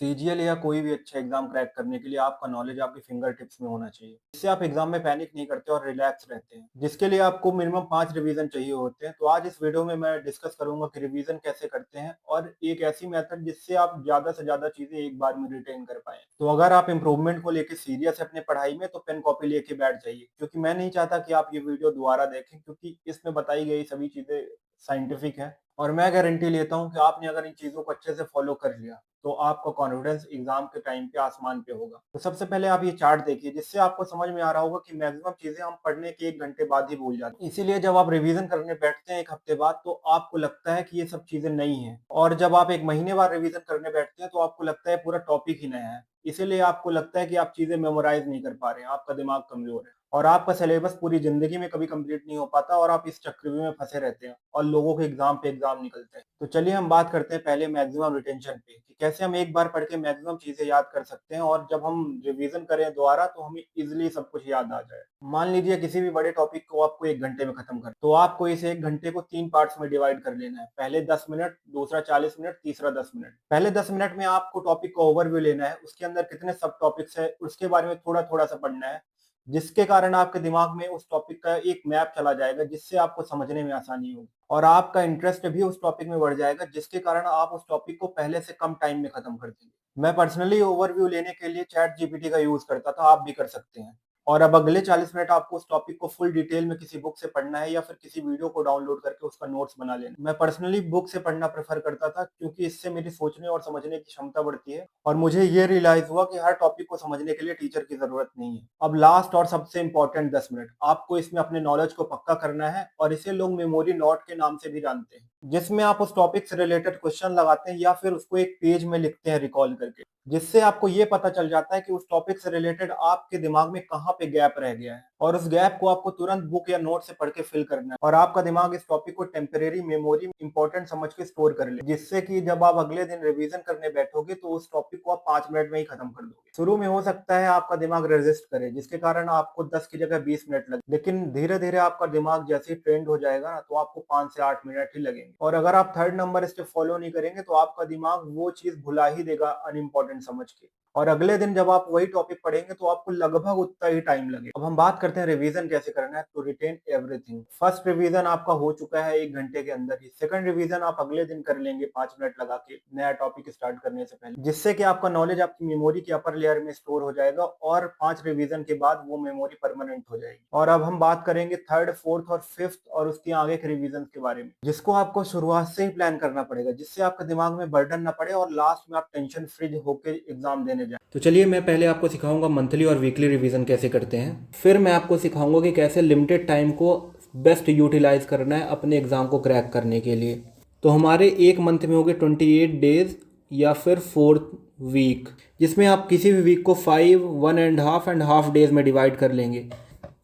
CGL या कोई भी अच्छा एग्जाम क्रैक करने के लिए आपका नॉलेज आपके फिंगर टिप्स में होना चाहिए। इससे आप एग्जाम में पैनिक नहीं करते और रिलैक्स रहते हैं, जिसके लिए आपको मिनिमम 5 रिवीजन चाहिए होते हैं। तो आज इस वीडियो में मैं डिस्कस करूंगा कि रिवीजन कैसे करते हैं और एक ऐसी मेथड जिससे आप ज्यादा से ज्यादा चीजें एक बार में रिटेन कर पाए। तो अगर आप इंप्रूवमेंट को लेकर सीरियस है अपने पढ़ाई में तो पेन कॉपी लेके बैठ जाइए, क्योंकि मैं नहीं चाहता कि आप ये वीडियो दोबारा देखें, क्योंकि इसमें बताई गई सभी चीजें साइंटिफिक है और मैं गारंटी लेता हूं कि आपने अगर इन चीजों को अच्छे से फॉलो कर लिया तो आपका कॉन्फिडेंस एग्जाम के टाइम पे आसमान पे होगा। तो सबसे पहले आप ये चार्ट देखिए, जिससे आपको समझ में आ रहा होगा कि मैक्सिमम चीजें हम पढ़ने के 1 घंटे बाद ही भूल जाते हैं। इसीलिए जब आप रिवीजन करने बैठते हैं 1 हफ्ते बाद तो आपको लगता है कि ये सब चीजें नई हैं, और जब आप 1 महीने बाद रिवीजन करने बैठते हैं तो आपको लगता है पूरा टॉपिक ही नया है। इसीलिए आपको लगता है कि आप चीजें मेमोराइज नहीं कर पा रहे हैं, आपका दिमाग कमजोर है और आपका सिलेबस पूरी जिंदगी में कभी कंप्लीट नहीं हो पाता और आप इस चक्रव्यूह में फंसे रहते हैं और लोगों के एग्जाम पे एग्जाम निकलते हैं। तो चलिए हम बात करते हैं पहले मैक्सिमम रिटेंशन पे, कि कैसे हम एक बार पढ़ के मैक्सिमम चीजें याद कर सकते हैं और जब हम रिवीजन करें दोबारा तो हमें इजिली सब कुछ याद आ जाए। मान लीजिए किसी भी बड़े टॉपिक को आपको 1 घंटे में खत्म कर, तो आपको इस 1 घंटे को 3 पार्ट्स में डिवाइड कर लेना है। पहले 10 मिनट, दूसरा 40 मिनट, तीसरा 10 मिनट। पहले 10 मिनट में आपको टॉपिक का ओवरव्यू लेना है, उसके अंदर कितने सब टॉपिक्स है उसके बारे में थोड़ा थोड़ा सा पढ़ना है, जिसके कारण आपके दिमाग में उस टॉपिक का एक मैप चला जाएगा, जिससे आपको समझने में आसानी होगी और आपका इंटरेस्ट भी उस टॉपिक में बढ़ जाएगा, जिसके कारण आप उस टॉपिक को पहले से कम टाइम में खत्म कर देंगे। मैं पर्सनली ओवरव्यू लेने के लिए चैट जीपीटी का यूज करता था, आप भी कर सकते हैं। और अब अगले 40 मिनट आपको उस टॉपिक को फुल डिटेल में किसी बुक से पढ़ना है या फिर किसी वीडियो को डाउनलोड करके उसका नोट्स बना लेना। मैं पर्सनली बुक से पढ़ना प्रेफर करता था, क्योंकि इससे मेरी सोचने और समझने की क्षमता बढ़ती है और मुझे ये रियलाइज हुआ कि हर टॉपिक को समझने के लिए टीचर की जरूरत नहीं है। अब लास्ट और सबसे इंपॉर्टेंट 10 मिनट, आपको इसमें अपने नॉलेज को पक्का करना है और इसे लोग मेमोरी नोट के नाम से भी जानते हैं, जिसमें आप उस टॉपिक से रिलेटेड क्वेश्चन लगाते हैं या फिर उसको एक पेज में लिखते हैं रिकॉल करके, जिससे आपको ये पता चल जाता है कि उस टॉपिक से रिलेटेड आपके दिमाग में कहाँ पे गैप रह गया है और उस गैप को आपको तुरंत बुक या नोट से पढ़ के फिल करना है और आपका दिमाग इस टॉपिक को टेम्परेरी मेमोरी इंपॉर्टेंट समझ के स्टोर कर ले, जिससे कि जब आप अगले दिन रिवीजन करने बैठोगे तो उस टॉपिक को आप 5 मिनट में ही खत्म कर दोगे। शुरू में हो सकता है आपका दिमाग रेजिस्ट करे, जिसके कारण आपको 10 की जगह 20 मिनट लगे, लेकिन धीरे धीरे आपका दिमाग जैसे ही ट्रेंड हो जाएगा ना तो आपको 5 से 8 मिनट ही लगेंगे। और अगर आप थर्ड नंबर स्टेप फॉलो नहीं करेंगे तो आपका दिमाग वो चीज भुला ही देगा अनइम्पोर्टेंट समझ के, और अगले दिन जब आप वही टॉपिक पढ़ेंगे तो आपको लगभग उतना ही टाइम लगे। अब हम बात करते हैं रिवीजन कैसे करना है। तो रिटेन एवरीथिंग, फर्स्ट रिवीजन आपका हो चुका है 1 घंटे के अंदर ही। सेकंड रिवीजन आप अगले दिन कर लेंगे 5 मिनट लगा के नया टॉपिक स्टार्ट करने से पहले, जिससे कि आपका नॉलेज आपकी मेमोरी की अपर लेयर में स्टोर हो जाएगा और 5 रिवीजन के बाद वो मेमोरी परमानेंट हो जाएगी। और अब हम बात करेंगे थर्ड, फोर्थ और फिफ्थ और उसके आगे के रिवीजन के बारे में, जिसको आपको शुरुआत से ही प्लान करना पड़ेगा, जिससे आपके दिमाग में बर्डन ना पड़े और लास्ट में आप टेंशन फ्री होकर एग्जाम देने जाए। तो चलिए मैं पहले आपको सिखाऊंगा मंथली और वीकली रिवीजन कैसे करते हैं, फिर मैं आपको सिखाऊंगा कि कैसे लिमिटेड टाइम को बेस्ट यूटिलाइज करना है अपने एग्जाम को क्रैक करने के लिए। तो हमारे एक मंथ में हो गए 28 डेज या फिर 4th वीक, जिसमें आप किसी भी वीक को 5, 1.5 एंड हाफ डेज में डिवाइड कर लेंगे,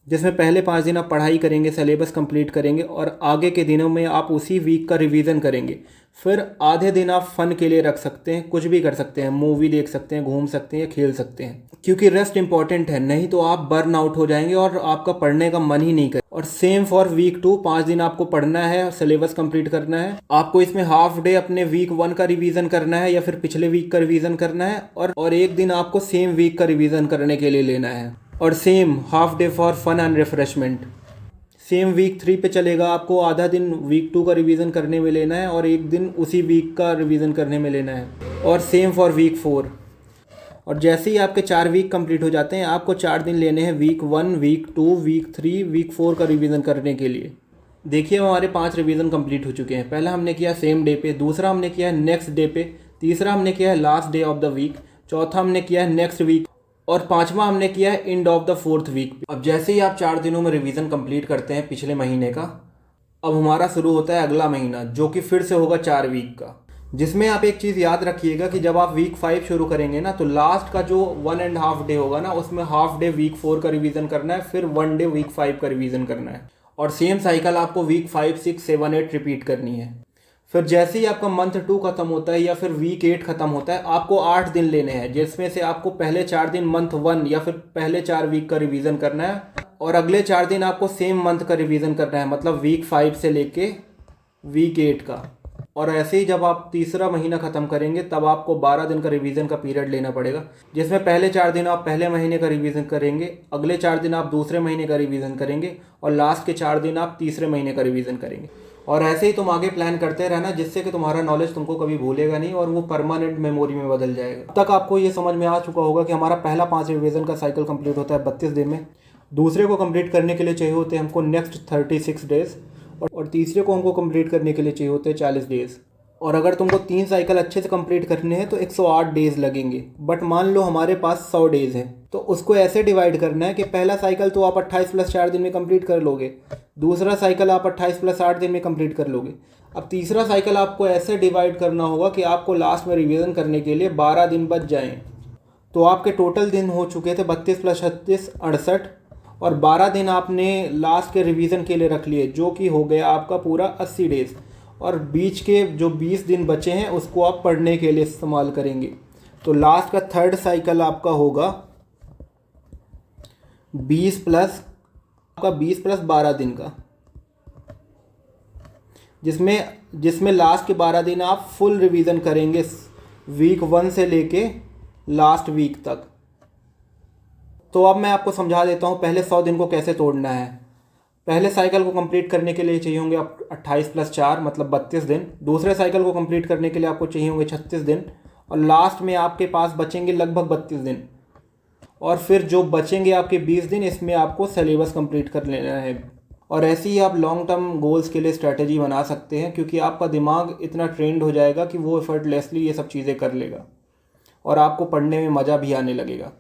जिसमें पहले 5 दिन आप पढ़ाई करेंगे, सिलेबस कंप्लीट करेंगे और आगे के दिनों में आप उसी वीक का रिवीजन करेंगे। फिर आधे दिन आप फन के लिए रख सकते हैं, कुछ भी कर सकते हैं, मूवी देख सकते हैं, घूम सकते हैं या खेल सकते हैं, क्योंकि रेस्ट इंपॉर्टेंट है, नहीं तो आप बर्न आउट हो जाएंगे और आपका पढ़ने का मन ही नहीं करे। और सेम फॉर वीक 2, 5 दिन आपको पढ़ना है, सिलेबस कंप्लीट करना है। आपको इसमें हाफ डे अपने वीक 1 का रिवीजन करना है या फिर पिछले वीक का रिवीजन करना है और एक दिन आपको सेम वीक का रिवीजन करने के लिए लेना है। और same half day for fun and refreshment. Same week 3 पे चलेगा, आपको आधा दिन वीक 2 का रिवीजन करने में लेना है और एक दिन उसी वीक का रिवीजन करने में लेना है। और सेम फॉर वीक 4। और जैसे ही आपके 4 वीक कंप्लीट हो जाते हैं, आपको 4 दिन लेने हैं वीक 1, वीक 2, वीक 3, वीक 4 का रिवीजन करने के लिए। देखिए हमारे 5 रिवीजन कंप्लीट हो चुके हैं। पहला हमने किया सेम डे पे, दूसरा हमने किया है नेक्स्ट डे पे, तीसरा हमने किया है last day of the week, चौथा हमने किया है नेक्स्ट वीक और पांचवा हमने किया है end of the 4th week. अब जैसे ही आप 4 दिनों में रिवीजन कंप्लीट करते हैं पिछले महीने का, अब हमारा शुरू होता है अगला महीना, जो कि फिर से होगा 4 वीक का, जिसमें आप एक चीज़ याद रखिएगा कि जब आप वीक 5 शुरू करेंगे ना तो लास्ट का जो 1.5 डे होगा ना, उसमें हाफ डे वीक 4 का रिवीजन करना है, फिर 1 डे वीक 5 का रिवीजन करना है और सेम साइकिल आपको वीक 5, 6, 7, 8 रिपीट करनी है। फिर जैसे ही आपका मंथ 2 खत्म होता है या फिर वीक 8 खत्म होता है, आपको 8 दिन लेने हैं, जिसमें से आपको पहले 4 दिन मंथ 1 या फिर पहले 4 वीक का रिवीजन करना है और अगले 4 दिन आपको सेम मंथ का रिवीजन करना है, मतलब वीक 5 से लेके वीक 8 का। और ऐसे ही जब आप तीसरा महीना ख़त्म करेंगे तब आपको 12 दिन का रिवीजन का पीरियड लेना पड़ेगा, जिसमें पहले 4 दिन आप पहले महीने का रिवीजन करेंगे, अगले 4 दिन आप दूसरे महीने का रिवीजन करेंगे और लास्ट के 4 दिन आप तीसरे महीने का रिवीजन करेंगे। और ऐसे ही तुम आगे प्लान करते रहना, जिससे कि तुम्हारा नॉलेज तुमको कभी भूलेगा नहीं और वो परमानेंट मेमोरी में बदल जाएगा। अब तक आपको ये समझ में आ चुका होगा कि हमारा पहला 5 रिवीजन का साइकिल कंप्लीट होता है 32 दिन में, दूसरे को कंप्लीट करने के लिए चाहिए होते हैं हमको नेक्स्ट 36 डेज, और तीसरे को हमको कंप्लीट करने के लिए चाहिए होते हैं 40 डेज। और अगर तुमको 3 साइकिल अच्छे से कंप्लीट करने हैं तो 108 डेज लगेंगे। बट मान लो हमारे पास 100 डेज हैं, तो उसको ऐसे डिवाइड करना है कि पहला साइकिल तो आप 28 + 4 दिन में कंप्लीट कर लोगे, दूसरा साइकिल आप 28 + 8 दिन में कंप्लीट कर लोगे। अब तीसरा साइकिल आपको ऐसे डिवाइड करना होगा कि आपको लास्ट में रिवीजन करने के लिए 12 दिन बच जाएँ। तो आपके टोटल दिन हो चुके थे 32 + 36 68, और 12 दिन आपने लास्ट के रिवीजन के लिए रख लिए, जो कि हो गया आपका पूरा 80 डेज। और बीच के जो 20 दिन बचे हैं उसको आप पढ़ने के लिए इस्तेमाल करेंगे। तो लास्ट का थर्ड साइकिल आपका होगा 20 + 12 दिन का, जिसमें लास्ट के 12 दिन आप फुल रिवीजन करेंगे वीक 1 से लेके लास्ट वीक तक। तो अब मैं आपको समझा देता हूँ पहले 100 दिन को कैसे तोड़ना है। पहले साइकिल को कंप्लीट करने के लिए चाहिए होंगे आप 28 + 4 मतलब 32 दिन, दूसरे साइकिल को कंप्लीट करने के लिए आपको चाहिए होंगे 36 दिन, और लास्ट में आपके पास बचेंगे लगभग 32 दिन। और फिर जो बचेंगे आपके 20 दिन, इसमें आपको सिलेबस कंप्लीट कर लेना है। और ऐसे ही आप लॉन्ग टर्म गोल्स के लिए स्ट्रैटेजी बना सकते हैं, क्योंकि आपका दिमाग इतना ट्रेंड हो जाएगा कि वो एफर्टलेसली ये सब चीज़ें कर लेगा और आपको पढ़ने में मज़ा भी आने लगेगा।